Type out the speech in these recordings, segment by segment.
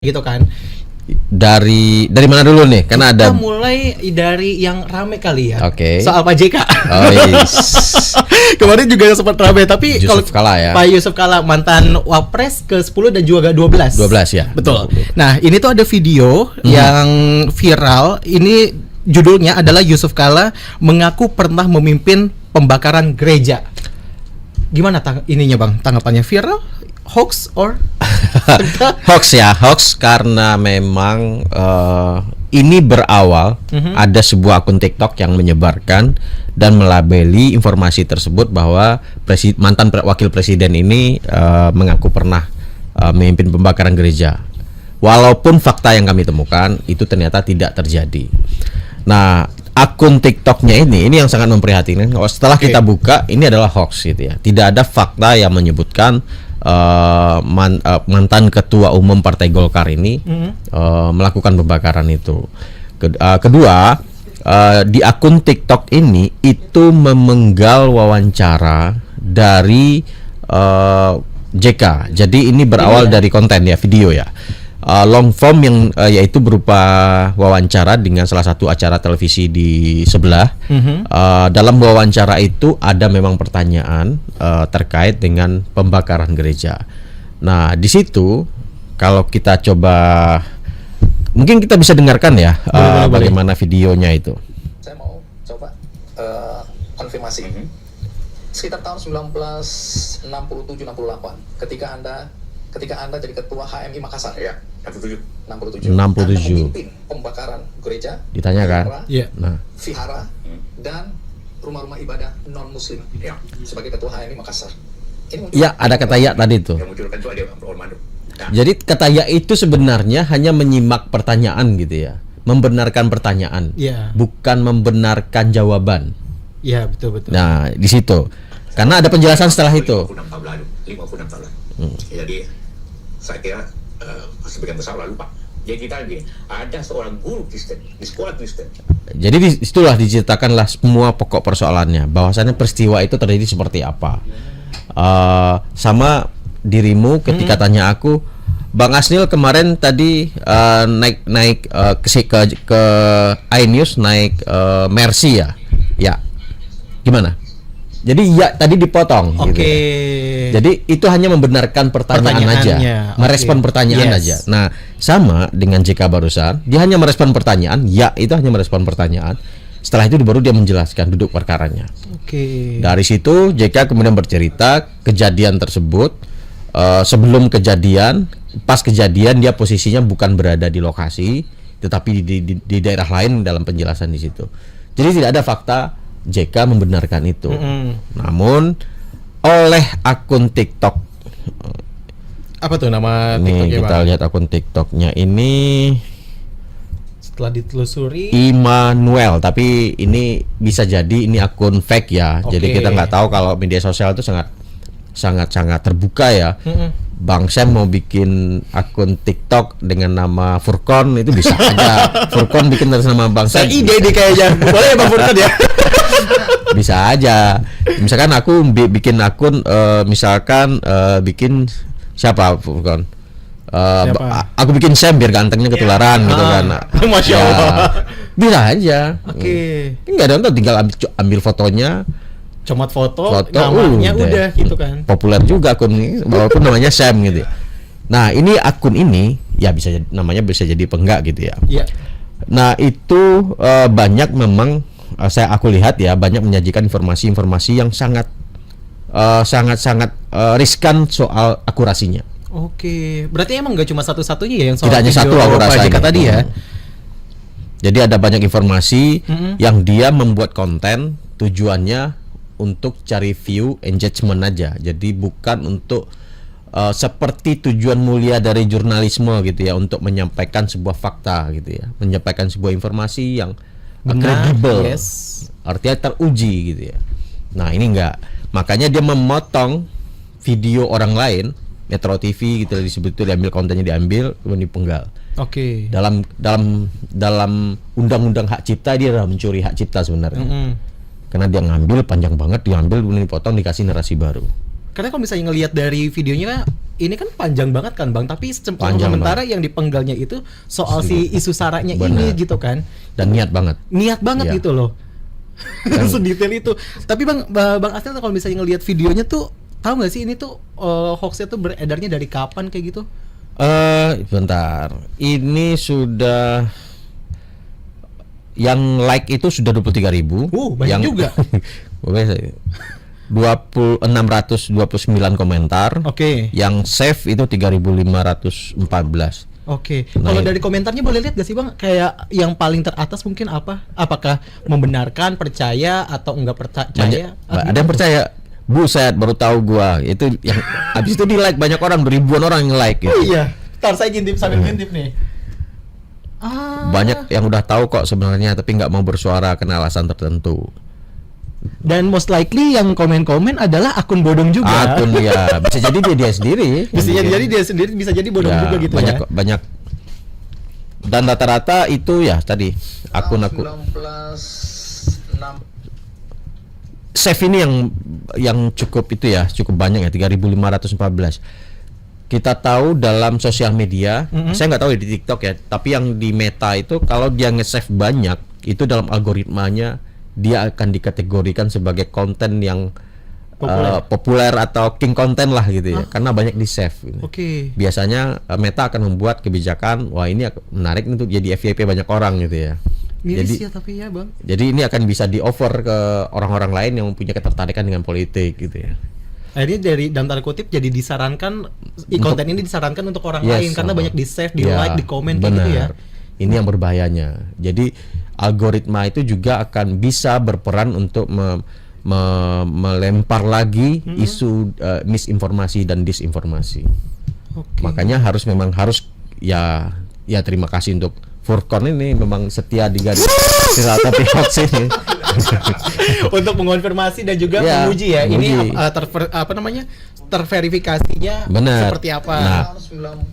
gitu kan. Dari mana dulu nih? Karena Kita ada. mulai dari yang rame kali ya. Oke. Soal Pak JK. Oh yes. Kemarin juga sempat rame, tapi kalau Yusuf Kala ya. Pak Yusuf Kala mantan Wapres ke-10 dan juga 12. 12 ya. Betul. Nah, ini tuh ada video yang viral. Ini judulnya adalah Yusuf Kala mengaku pernah memimpin pembakaran gereja. Gimana ininya Bang? Tanggapannya viral? Hoax or Hoax ya, hoax karena memang ini berawal ada sebuah akun TikTok yang menyebarkan dan melabeli informasi tersebut bahwa mantan wakil presiden ini mengaku pernah memimpin pembakaran gereja. Walaupun fakta yang kami temukan itu ternyata tidak terjadi. Nah, akun TikToknya ini yang sangat memprihatinkan. Setelah kita buka, ini adalah hoax gitu ya. Tidak ada fakta yang menyebutkan mantan ketua umum Partai Golkar ini melakukan pembakaran itu. Kedua, di akun TikTok ini itu memenggal wawancara dari JK. Jadi ini berawal dari konten ya, video ya. Long form yang yaitu berupa wawancara dengan salah satu acara televisi di sebelah. Dalam wawancara itu ada memang pertanyaan terkait dengan pembakaran gereja. Nah, di situ kalau kita coba, mungkin kita bisa dengarkan ya bagaimana videonya itu. Saya mau coba konfirmasi. Sekitar tahun 1967-68, ketika Anda jadi ketua HMI Makassar, ya, 67. Anda memimpin pembakaran gereja, Ditanya kan? vihara, dan rumah-rumah ibadah non Muslim, ya, sebagai ketua HMI Makassar. Ya, ada kata ya tadi tuh. Jadi kata ya itu sebenarnya hanya menyimak pertanyaan gitu ya, membenarkan pertanyaan, bukan membenarkan jawaban. Iya, betul. Nah, di situ. Karena ada penjelasan setelah itu. 56 tahun lalu. Jadi saya kira sebagian besar lalu Pak. Jadi kita lagi ada seorang guru Kristen di sekolah Kristen. Jadi disitulah diceritakanlah semua pokok persoalannya, bahwasannya peristiwa itu terjadi seperti apa. Sama dirimu ketika tanya aku, Bang Asnil kemarin tadi naik ke iNews naik Mercy ya. Ya. Gimana? Jadi ya tadi dipotong gitu. Jadi itu hanya membenarkan pertanyaan aja, merespon pertanyaan aja. Nah, sama dengan JK barusan, dia hanya merespon pertanyaan, ya itu hanya merespon pertanyaan. Setelah itu baru dia menjelaskan duduk perkaranya. Dari situ JK kemudian bercerita kejadian tersebut. Sebelum kejadian, pas kejadian dia posisinya bukan berada di lokasi, tetapi di daerah lain dalam penjelasan di situ. Jadi tidak ada fakta JK membenarkan itu. Namun oleh akun TikTok, apa tuh nama TikToknya? Kita lihat akun TikToknya ini. Setelah ditelusuri, Immanuel, tapi ini bisa jadi ini akun fake ya. Jadi kita nggak tahu, kalau media sosial itu sangat terbuka ya. Bang Sam mau bikin akun TikTok dengan nama Furkon itu bisa aja. Furkon bikin atas nama Bang Sam. Ide kayaknya. Boleh ya Bang Furkon ya? Bisa aja. Misalkan aku bikin akun bikin siapa Furkon? Aku bikin Sam biar gantengnya ketularan gitu kan. Masya Allah. Bisa aja. Enggak ada, tinggal ambil fotonya, comot foto namanya udah gitu kan. Populer juga akun ini walaupun namanya Sam gitu. Nah, ini akun ini ya bisa namanya bisa jadi penggak gitu ya. Nah, itu banyak memang aku lihat ya, banyak menyajikan informasi-informasi yang sangat riskan soal akurasinya. Berarti emang nggak cuma satu-satunya ya yang soal tidak hanya satu akurasinya tadi ya. Jadi ada banyak informasi yang dia membuat konten tujuannya untuk cari view, engagement aja. Jadi bukan untuk seperti tujuan mulia dari jurnalisme gitu ya, untuk menyampaikan sebuah fakta gitu ya, menyampaikan sebuah informasi yang kredibel, artinya teruji gitu ya. Nah, ini enggak. Makanya dia memotong video orang lain, Metro TV gitu disebut, itu diambil kontennya, diambil kemudian dipenggal. Dalam undang-undang hak cipta dia adalah mencuri hak cipta sebenarnya. Karena dia ngambil panjang banget, diambil kemudian dipotong, dikasih narasi baru. Karena kalau misalnya ngelihat dari videonya ini kan panjang banget kan Bang, tapi Panjang sementara yang dipenggalnya itu soal si isu saranya ini Benar. gitu kan. Dan niat banget. Niat banget Iya. gitu loh. Sedetail itu. Tapi Bang Asnil kalau misalnya ngelihat videonya tuh tahu nggak sih ini tuh hoaxnya tuh beredarnya dari kapan kayak gitu? Bentar. Ini sudah yang like itu sudah 23.000. Banyak yang juga. 629 komentar. Oke. Yang save itu 3.514. Oke. Nah, Kalau ini- dari komentarnya boleh lihat gak sih Bang? Kayak yang paling teratas mungkin apa? Apakah membenarkan, percaya atau enggak percaya? Ada yang percaya. Buset, baru tahu gua. Itu yang habis itu di like banyak orang, ribuan orang yang like Oh gitu. iya. Ntar saya ngintip sambil ngintip nih. Banyak yang udah tahu kok sebenarnya tapi nggak mau bersuara karena alasan tertentu. Dan most likely yang komen-komen adalah akun bodong juga. Akun ya, bisa jadi dia sendiri. Bisa jadi dia sendiri, bisa jadi bodong Ya, juga gitu banyak ya. banyak. Dan rata-rata itu ya tadi akun-akun 19 save ini yang cukup itu ya, cukup banyak ya 3.514. Kita tahu dalam sosial media, saya nggak tahu ya di TikTok ya, tapi yang di Meta itu kalau dia nge-save banyak, itu dalam algoritmanya dia akan dikategorikan sebagai konten yang populer atau king konten lah gitu ya, karena banyak di save. Oke. Biasanya Meta akan membuat kebijakan, wah ini menarik untuk jadi FYP banyak orang gitu ya. Miris Jadi ya tapi ya Bang. jadi ini akan bisa di offer ke orang-orang lain yang punya ketertarikan dengan politik gitu ya. Akhirnya dari dalam tanda kutip jadi disarankan konten ini disarankan untuk orang Yes, lain karena sama. banyak di save, di Ya, like, di komen kayak gitu ya. benar. Ini yang berbahayanya. Jadi algoritma itu juga akan bisa berperan untuk melempar lagi isu misinformasi dan disinformasi. Oke. Makanya harus ya terima kasih untuk Furkon ini memang setia di garis tapi hoax ini. Untuk mengonfirmasi dan juga Ya, menguji ya. menguji. Ini terverifikasinya Benar. seperti apa. Nah,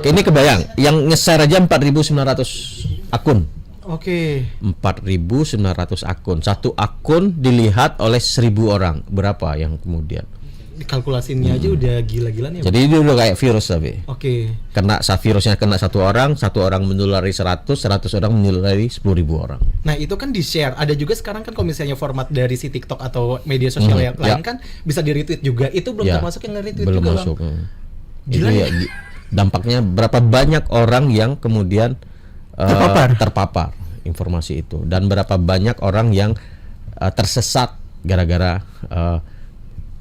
ini kebayang yang nge-share aja 4.900 akun. Oke. 4.900 akun. Satu akun dilihat oleh 1.000 orang. Berapa yang kemudian? Kalkulasinya aja udah gila-gilaan ya. Jadi itu udah kayak virus tapi. Oke. Virusnya kena satu orang menulari 100 orang menulari 10.000 orang. Nah itu kan di-share. Ada juga sekarang kan kalau misalnya format dari si TikTok atau media sosial yang lain kan bisa di-retweet juga. Itu belum Ya, termasuk yang nge-retweet belum juga masuk. Bang. Itu Gila ya, dampaknya berapa banyak orang yang kemudian terpapar informasi itu, dan berapa banyak orang yang tersesat gara-gara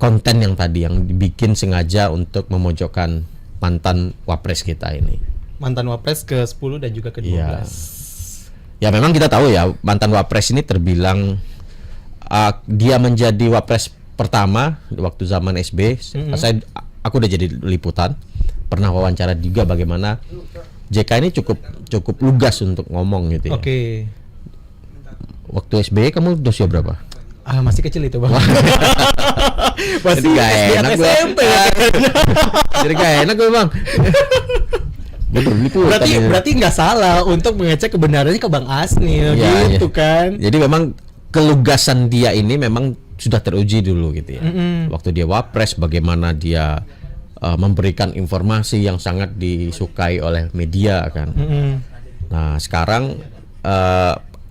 konten yang tadi yang dibikin sengaja untuk memojokkan mantan wapres kita ini. Mantan wapres ke-10 dan juga ke-12. Iya. Ya memang kita tahu ya mantan wapres ini terbilang dia menjadi wapres pertama waktu zaman SB. Aku udah jadi liputan, pernah wawancara juga bagaimana JK ini cukup lugas untuk ngomong gitu ya. Oke. Waktu SB kamu usia berapa? Masih kecil itu Bang. Jadi gak enak gue. SMP. Jadi gak enak gue Bang. Betul liputan. Berarti nggak salah untuk mengecek kebenarannya ke Bang Asnil Ya, gitu kan. Jadi memang kelugasan dia ini memang sudah teruji dulu gitu ya. Waktu dia wapres bagaimana dia memberikan informasi yang sangat disukai oleh media kan. Nah sekarang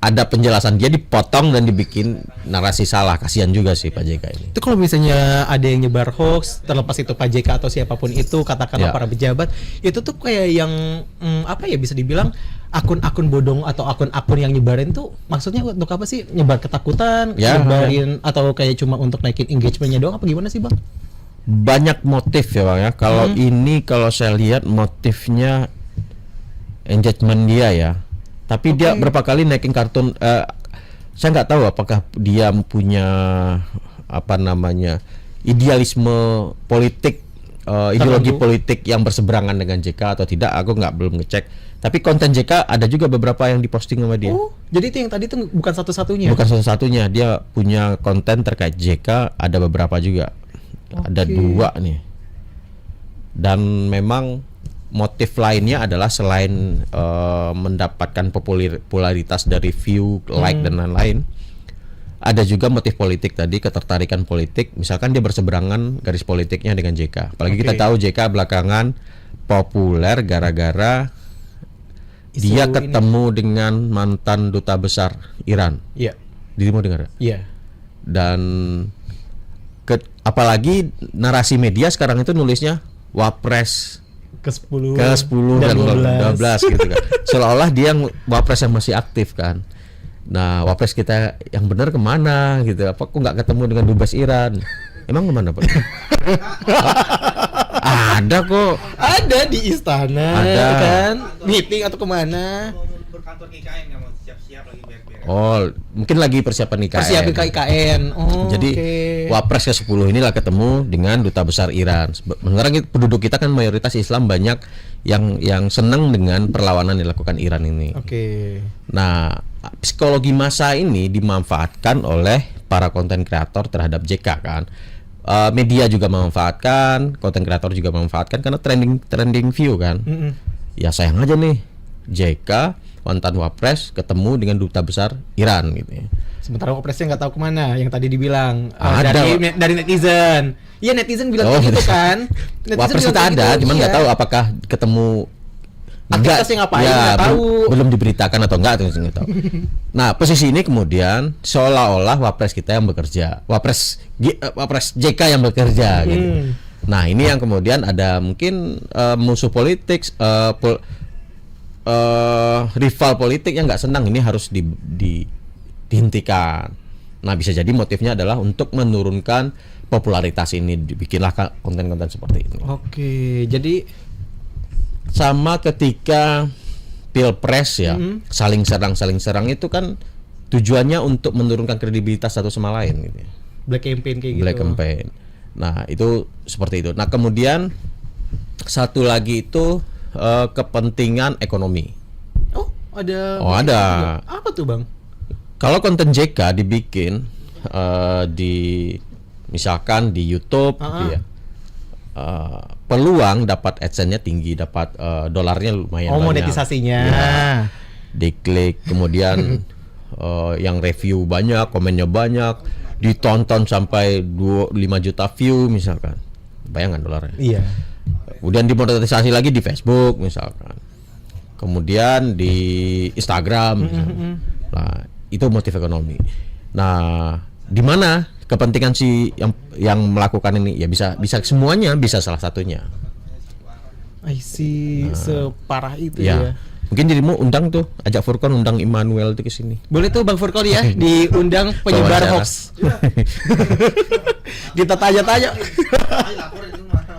ada penjelasan dia dipotong dan dibikin narasi salah. Kasihan juga sih Pak JK ini. Itu kalau misalnya ada yang nyebar hoax, terlepas itu Pak JK atau siapapun itu, katakanlah Ya. para pejabat, itu tuh kayak yang apa ya, bisa dibilang akun-akun bodong atau akun-akun yang nyebarin tuh maksudnya untuk apa sih? Nyebar ketakutan, Ya. nyebarin atau kayak cuma untuk naikin engagementnya doang apa gimana sih Bang? Banyak motif ya Bang ya. Kalau ini kalau saya lihat motifnya engagement dia ya. Tapi dia berapa kali naikin kartun. Saya nggak tahu apakah dia punya apa namanya idealisme politik, ideologi politik yang berseberangan dengan JK atau tidak. Aku belum ngecek. Tapi konten JK ada juga beberapa yang diposting sama dia. Oh, jadi itu yang tadi tuh bukan satu-satunya. Bukan satu-satunya, dia punya konten terkait JK ada beberapa juga. Ada 2 nih. Dan memang motif lainnya adalah selain mendapatkan popularitas dari view, like dan lain-lain, ada juga motif politik tadi, ketertarikan politik. Misalkan dia berseberangan garis politiknya dengan JK. Apalagi kita Oke. tahu JK belakangan populer gara-gara Isu dia ini. ketemu dengan mantan duta besar Iran. Iya. Dirimu dengar? Iya. Dan apalagi narasi media sekarang itu nulisnya Wapres Ke-10 ke-10 dan 12 gitu kan. Seolah-olah dia Wapres yang masih aktif kan. Nah, Wapres kita yang benar kemana gitu? Apa kok nggak ketemu dengan dubes Iran? Emang kemana Pak? Ada kok. Ada di istana Ada. kan, meeting atau kemana? Berkantor IKN nggak mau siap-siap lagi beres-beres. Oh, mungkin lagi persiapan IKN. Persiapin ke IKN. Oh, Jadi oke. Wapres ke-10 inilah ketemu dengan duta besar Iran. Sementara penduduk kita kan mayoritas Islam, banyak yang senang dengan perlawanan yang dilakukan Iran ini. Oke. Nah, psikologi massa ini dimanfaatkan oleh para konten kreator terhadap JK kan. Media juga memanfaatkan, konten kreator juga memanfaatkan karena trending view kan. Mm-mm. Ya sayang aja nih, JK mantan Wapres ketemu dengan duta besar Iran gitu ya. Sementara Wapresnya nggak tahu kemana, yang tadi dibilang Ada, dari netizen. Iya, netizen bilang Oh, kayak gitu gitu. kan. Netizen Wapres bilang kita kayak ada, gitu, cuman nggak iya. tahu apakah ketemu Aktivitasnya ngapain, ya, nggak tahu. belum diberitakan atau enggak, nggak tahu. Nah, posisi ini kemudian seolah-olah Wapres kita yang bekerja, Wapres JK yang bekerja gitu. Nah, ini yang kemudian ada mungkin musuh politik, rival politik yang nggak senang, ini harus dihentikan. Nah, bisa jadi motifnya adalah untuk menurunkan popularitas ini, dibikinlah konten-konten seperti ini. Oke, jadi Sama ketika Pilpres ya, saling serang itu kan tujuannya untuk menurunkan kredibilitas satu sama lain gitu ya. black campaign kayak gitu. Black campaign. Nah, itu seperti itu. Nah, kemudian satu lagi itu kepentingan ekonomi. Oh, ada. Oh, ada. Apa tuh, Bang? Kalau konten JK dibikin misalkan di YouTube gitu ya. Peluang dapat AdSense-nya tinggi, dapat dolarnya lumayan banyak. Monetisasinya. Ya. Diklik, kemudian yang review banyak, komennya banyak, ditonton sampai 5 juta view misalkan. Bayangkan dolarnya. Iya. Kemudian dimonetisasi lagi di Facebook misalkan. Kemudian di Instagram misalkan. Nah, itu motif ekonomi. Nah, di mana kepentingan si yang melakukan ini? Ya bisa semuanya, bisa salah satunya. I see, separah itu Ya. ya. Mungkin dirimu undang tuh, ajak Furkon undang Immanuel tuh ke sini. Boleh tuh Bang Furkon ya diundang penyebar Wawancara. hoax. Kita tanya-tanya.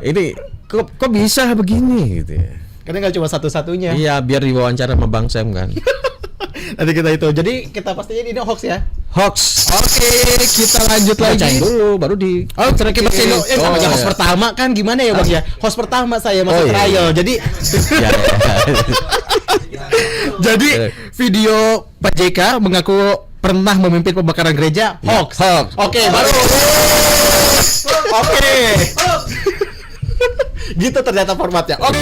Ini kok bisa begini gitu ya. Karena nggak cuma satu-satunya. Iya, biar diwawancara sama Bang Sam kan. Nanti kita itu. Jadi kita pastinya ini hoax ya. Hoax. Oke, kita lanjut Bacain lagi. dulu baru di Oh, terakhir kita selo. Namanya host iya. pertama kan gimana ya Bang ya? Host pertama saya masuk Oh, iya. trial. Jadi Ya, jadi video Pak JK mengaku pernah memimpin pembakaran gereja hoax. Hoax. Oke, baru. Oke. Gitu ternyata formatnya. Oke.